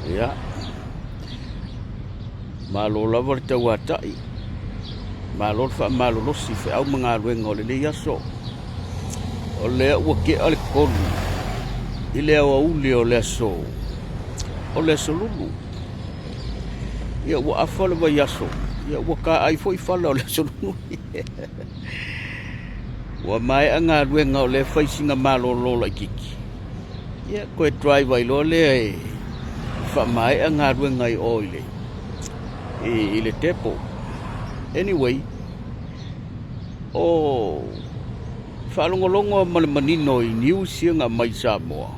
Ia. Malo lava le tau atai. Malo fa malo losi fe au mga luenga o le le aso. O le ua ke ale kolu. I le awa uli o le aso. O le aso lulu. Ia ua afa le vai aso. Ia ua ka ai foi fala o le aso lulu. Ua mai anga luenga o le faisinga malo lola i kiki. Ia koe driver i lo le fa mai anga luenga i oile. I le tepo. Anyway, whaalongolongo manino i New Zealand mai Samoa.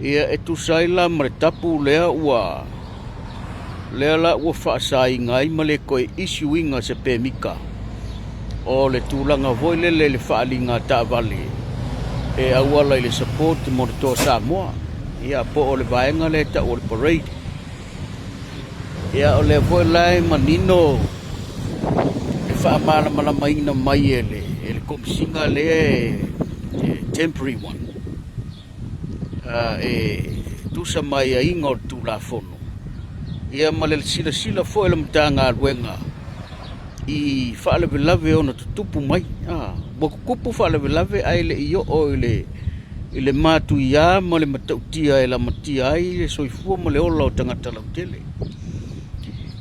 Ia e tu saila mare tapu lea ua la ua whaasai ngai male koe isuinga se pemika. O le tūlanga voile le whaalinga ta vale. E awala i le support mo le tō Samoa. Ia po o le vaenga le ta o le parade. Ia o le voilai manino e whaamala malamaina mai e le komisinga le temporary one. Tusa mai a inga o le tūlafono. Ia ma le sila fo e le mtanga luenga i whaalevelave o na tutupu mai. Bokukupu whaalevelave ai le i o i le mātu ia ma le matautia e la matia ai le soifua ma le ola o tangata lautele.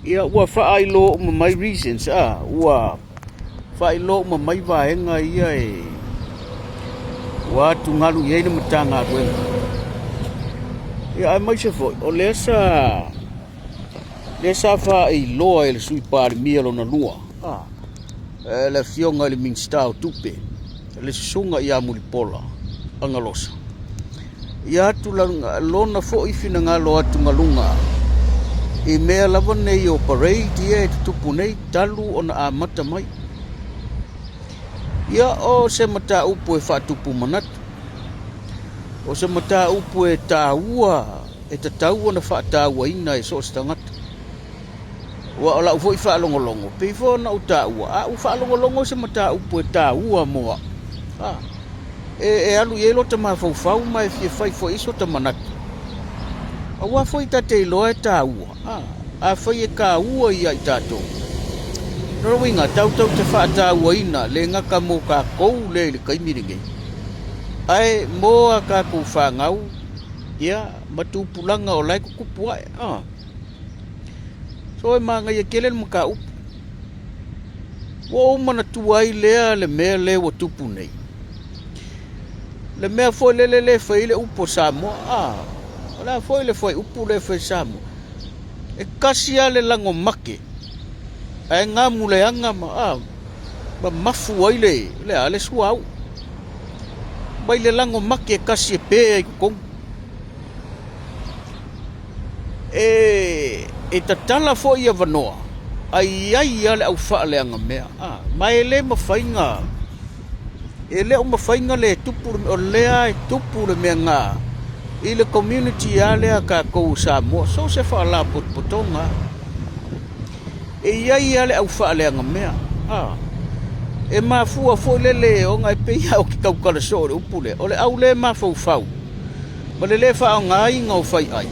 Ia ua whaailo uma mai reasons, ua whaailo uma mai vaenga ia ua tungalu iei na matanga luenga. Ia ai mai se foi, o lesa whaailoa e le sui pāri mia lo na lua. Le fionga le minstau tupe, le sunga ia mulipola, angalosa. Ia tu lona fo ifina ngalo atu ngalunga. I mea lava nei o parade ia e tupu nei talu o na amata mai. Ia o se mata upu e whaatupu manatu. O se mata upu e tāua, e tataua na whaataua ina e so stangata. Wa o la ufo i whaalongolongo, peifo na u tāua. U whaalongolongo se mata upu e tāua moa. E alu i elota maa faufau mai fie fai fo iso ta manatu. Awa foi tate loa e tāua. A foi e ka ua ia i tātou. Rawinga tau te whaataua ina le ngaka mō ka kou le kaimiringe. Ai moa ka kou whangau. Ia matupulanga o lai kukupu ai. So e maa ngai e kele maka upu. Wa umana tuai lea le mea le wa tupu nei. Le mea foi le fai le upo Samoa. Ola foi le foi upu le foi Samoa. E kasia le lango make. Ai ngā muleanga ma mafu ai le ale suau. Bai le lango make e kasi e pe ai kong. E tatala foi ia vanoa. Ai ale au faa le anga mea. Mai le mawhainga. E le o mawhainga le tupu o lea e tupu le mea ngā. I le community alea ka kou Samoa, so se whaala potpotonga. E iai ale au whaaleanga mea. E mafua fo lele o ngai peia o ki kaukara so le upule. O le au le mafau fau. Ma le whao ngai ngau whai ai.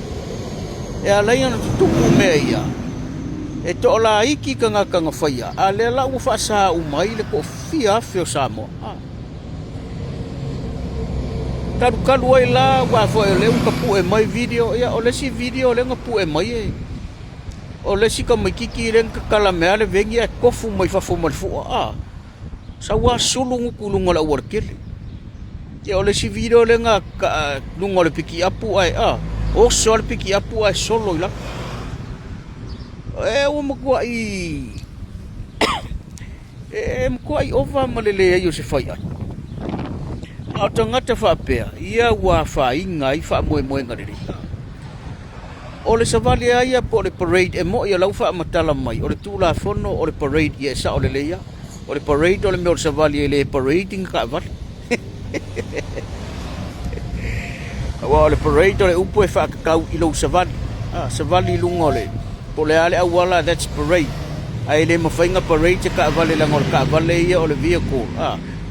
E alai ana tutupu mea ia. E to la iki ka ngaka nga whaia. A le la u whaasa umai le ko fia fio Samoa. Kalu ai la wa fo le un kapu e mai video ia o le si video le ngapu e mai e o le si ka mai kiki ren ka kala mea le vengi e kofu mai fa fo mal fu sa wa sulu kulunga la workele ia o le si video le nga lunga le piki apu ai o so le piki apu ai solo la e o mo ko ai mo ko ai over malele ai o se fai ai. A tangata whapea, ia ua whainga i wha moe ngariri. O le savali aia po le parade e mo ia lau wha matala mai. O le tūla whono o le parade ia sa o le leia. O le parade o le meo le savali e le parading ka avali. O le parade o le upu e wha kakau i lau savali. Savali lunga o le. Po le ale awala, that's parade. Ai le mawhainga parade te ka avali lang o le ka avali ia o le vehicle.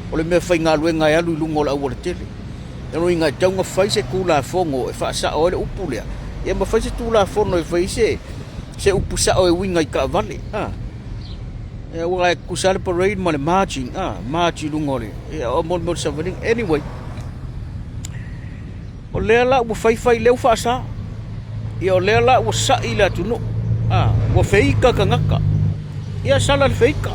O le mea whai ngā luenga e alu i lunga o le au o le tele. E roi ngā taunga whai se kūla whongo e whaasa o le upu lea. ia mafai se tulafono e fai se upusa o e winga i ka vale e wa ku sale parade mo le marching marching lungole e o mo savaling anyway o le la u fai leu fa sa ia o le la u sa ila tunu wa feika kangaka ia sala le feika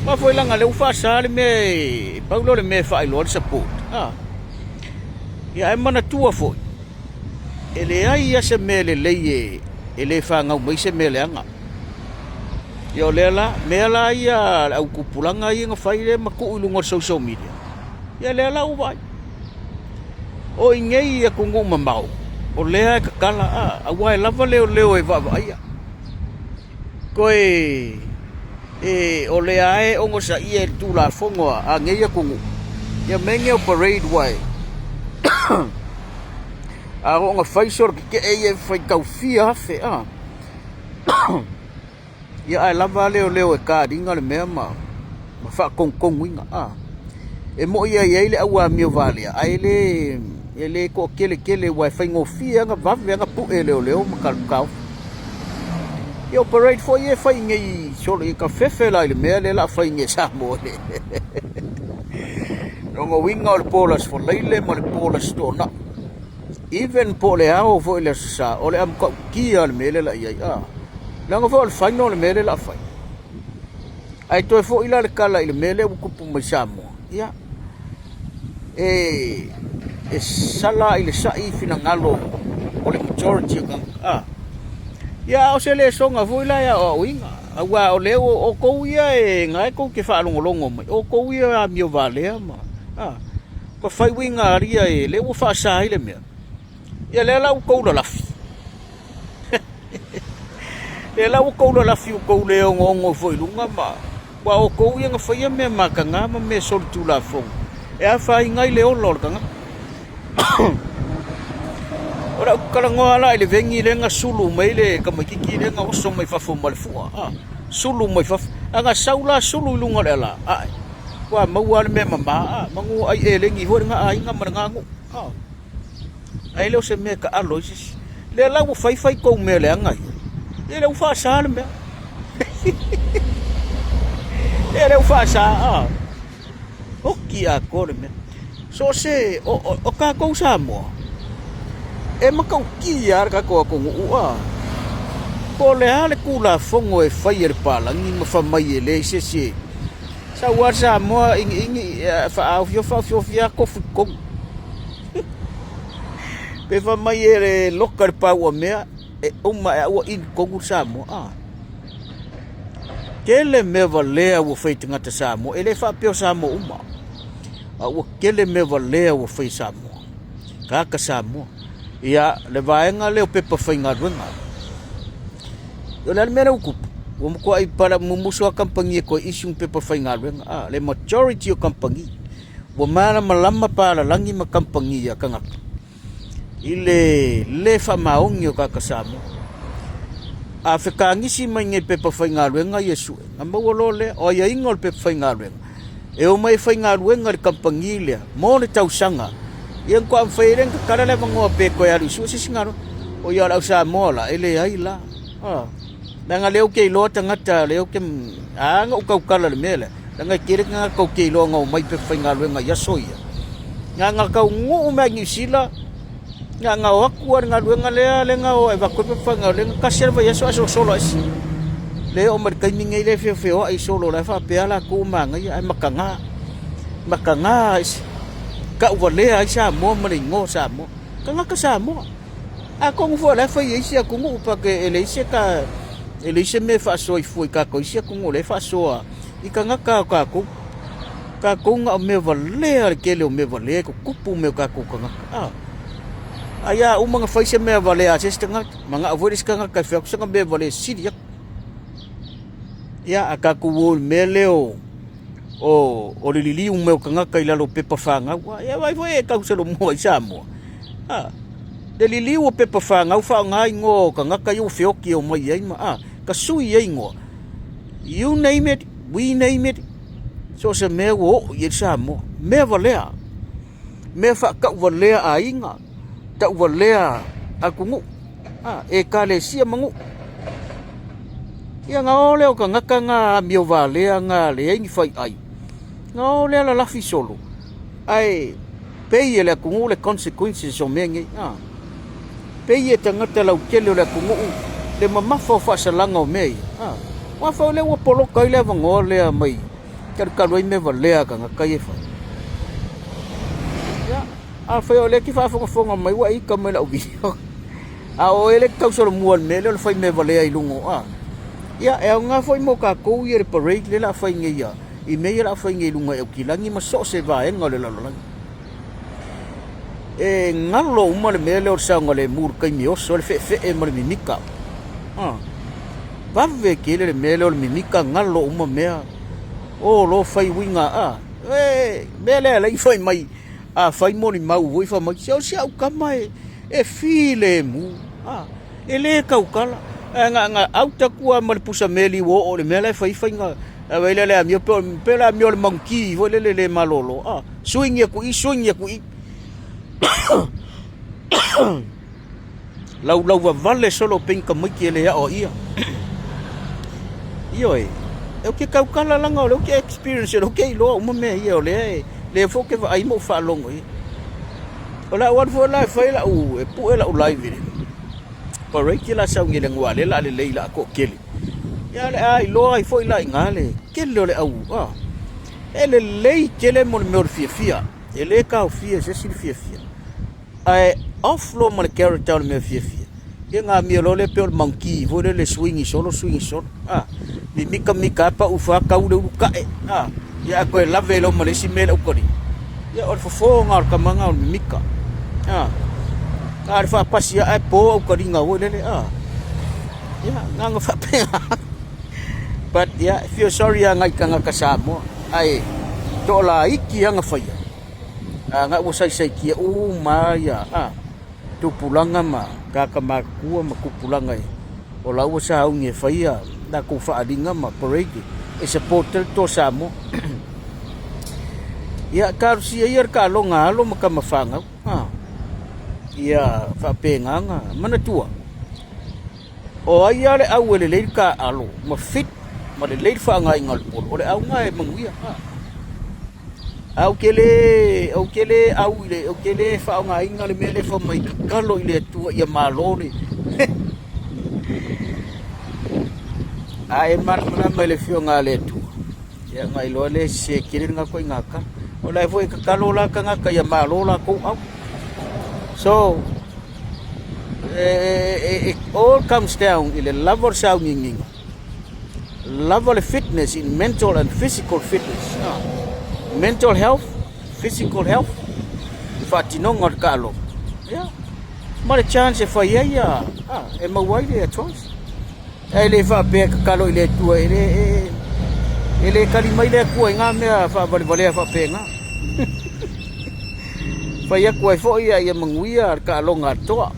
ma foi langa leu fa sa le me paulo le me fai lo support ia e mana tua foi ele ai ia se mele leie ele fa ngau mai se mele anga ia o le la me la ia au kupulanga ia nga fai le maku ilungo social media ia le la u vai o ingei ia kungu mamau o lea ka kala awai lava leo e vava ia koe o lea e ongo sa ia tu la fongo a ngeia kungu ia menge o parade wai a onga faisor ke e fai kau fia fe ia ai lava leo e ka dinga le mea ma fa kong winga e mo ia le awa mi vale ai ele ko kele wa fai ngofia nga vave nga pu leo makau yo parade for ye fai ngi solo ka fefe la le mele la fai ngi sa mo le ngo winga o polas for leile mo le polas to na even pole ao fo le sa ole am ko kia le mele la ia la ngo fo fai no le mele la fai ai to fo ila le kala le mele ku pu mo sa mo ia e sala ile sai fina ngalo o le majority ia o se le songa voila ia o winga awa o leo o ko ia e ngai ko ke fa longo mai o ko ia mi vale ma ko fai winga ria e le o fa sa ile me ia le la ko la fi le la ko la fi ko le ngo foi lunga ma wa o ko ia nga fai me makanga ma me sol tu la fo e a fai ngai le o lor kanga ora kala ngoala ile vengi le nga sulu mai le ka makiki le nga oso mai fa fo mal fu sulu mai fa anga saula sulu lunga le la wa mawal me mama mangu ai ele ngi ho nga ai nga manga ngu ai le se me ka alois le la u fai ko me le anga le u fa sa le me le u fa sa o ki a ko me so se o ka ko sa mo e makau ki ar ka ko ko le ale kula fongo e fai pala ni ma fa mai le se sa wa sa mo ingi fa au fa ko fu ko pe fa mai le lokar pa o me e uma o in ko sa mo kele me vale o fai tanga sa mo ele fa pe sa mo uma o kele me vale o fai sa mo ka sa mo ia le vaenga le pe pa fai ngadwenga yo le mera uku o mo ko ai para mumuso kampangi ko isu pe pa fai ngadwenga le majority o kampangi o mara malama para langi ma kampangi ya kanga ile le fa maongi o kakasamo a fekangi si mai pe pa fai ngadwenga yesu ngamba wolole o ia ingol pe fai ngadwenga e o mai fai ngadwenga kampangi le mo le tausanga yang ko am fairen ka kala le mango pe ko ya risu si singaro o ya la sa mola ele ai la danga leo ke lo tangata leo ke nga ukau kala le mele danga kire nga ko ke lo ngo mai pe fainga lo nga yasoia nga ka ngu ma ngi sila nga wakuar nga lo nga le nga o e va ko pe fainga le ka serva yaso aso solo asi le o mar kai ningai le fe o ai solo la fa pe ala ku ma nga ai makanga ka uvale ai sa mo maringo sa mo kanga ka sa mo ako ngo la fa yesi ako ngo pa ke ele se me fa so foi ka ko isi ako ngo le fa so i kanga ka ko nga me vale ke le me vale ko kupu me ka ko kanga aya o mga fa se me vale a se tanga mga avoris kanga ka fa so nga me vale sidia ya akaku wo me leo o le lili un meu kanga kai lalo pepa fanga wa ya vai foi ka uselo mo isa mo de lili o pepa fanga u fa ngai ngo kanga kai u fioki o mai ai ma ka sui ai ngo you name it we name it so se me wo ye sa mo me valea me fa ka valea ai nga ta valea aku ngu e kalesia mangu ia ngaole o ka ngaka ngā mio valea ngā leaingi whai ai ngaole ala lafi solo ai pei ele kungu le consequences o mengi pei e tangata lau kele le kungu le mamafa o whaasalanga o mei wafa le ua poloka i le avangoa lea mai karukaru ai me valea ka ngaka e whai a whai o le ki whaafonga mai wa ika mai lau video a o ele kausaro muan me le whai me valea i lungo ia e ngā whai mo ka kou i re parade le la whai ngeia i mei la whai ngei lunga e ukilangi ma so se vaenga le lalolangi e ngalo uma le mele o saunga le mur kai mi oso le fe e ma le mimika vave ke le mele o le mimika ngalo uma mea o lo whai winga mele la i whai mai a whai moni mau voi whai mai siau kamai e file mu e le kaukala nga auta kua ma le pusa meli wo o le mele whai nga wele le amio pela amio le monkey vo le malolo swing ya ku i lau wa vale solo penka mai ke le o ia io e ke kaukala langa o ke experience o ke lo uma me ia le fo ke vai mo fa longo i ola wan fo la fa la u e pu ela u live pare ke la sa ngi le ngwa le la le leila ko kele ya le ai lo ai fo la ngale ke le au ele lei kele mo me fia ele ka fia se fia ai offlo mo le character me fia ye nga mi lo le pe monkey vo le swing solo mi mika pa u fa ka u le ka ya ko la velo mo le si me o kori ya or fo nga ka manga mi mika ar fa pasia ai po o kori nga vo le ya nga fa pe but yeah, if you're sorry ngai ka kasamo ai to la iki nga fa nga usai sai ki maya tu pulanga ma kakamaku ma kupulanga o la usa au nge fa da ku fa adinga ma parade e supporter to samo ya kar si yer ka lo nga lo ma kamafanga ya fa penga mana tua o ai ale au le ka alo ma fit ma le fa nga ingal por o le au nga e manguia au kele fa nga ingal me le fa mai kalo ile tua ia malone ai mar me le fio nga le tu ya ngai lo le se kire nga ko ngaka o la foi ka kalo la ka nga ka ia malola ko au so it all comes down in the love of sounding love of fitness in mental and physical fitness mental health physical health fatino ngor kalo ya mare chance fa ya e ma wai le choice ele fa be kalo ile tu ele kali mai le ku nga me fa vale fa pe nga fa ya ku fo ya manguia kalo ngato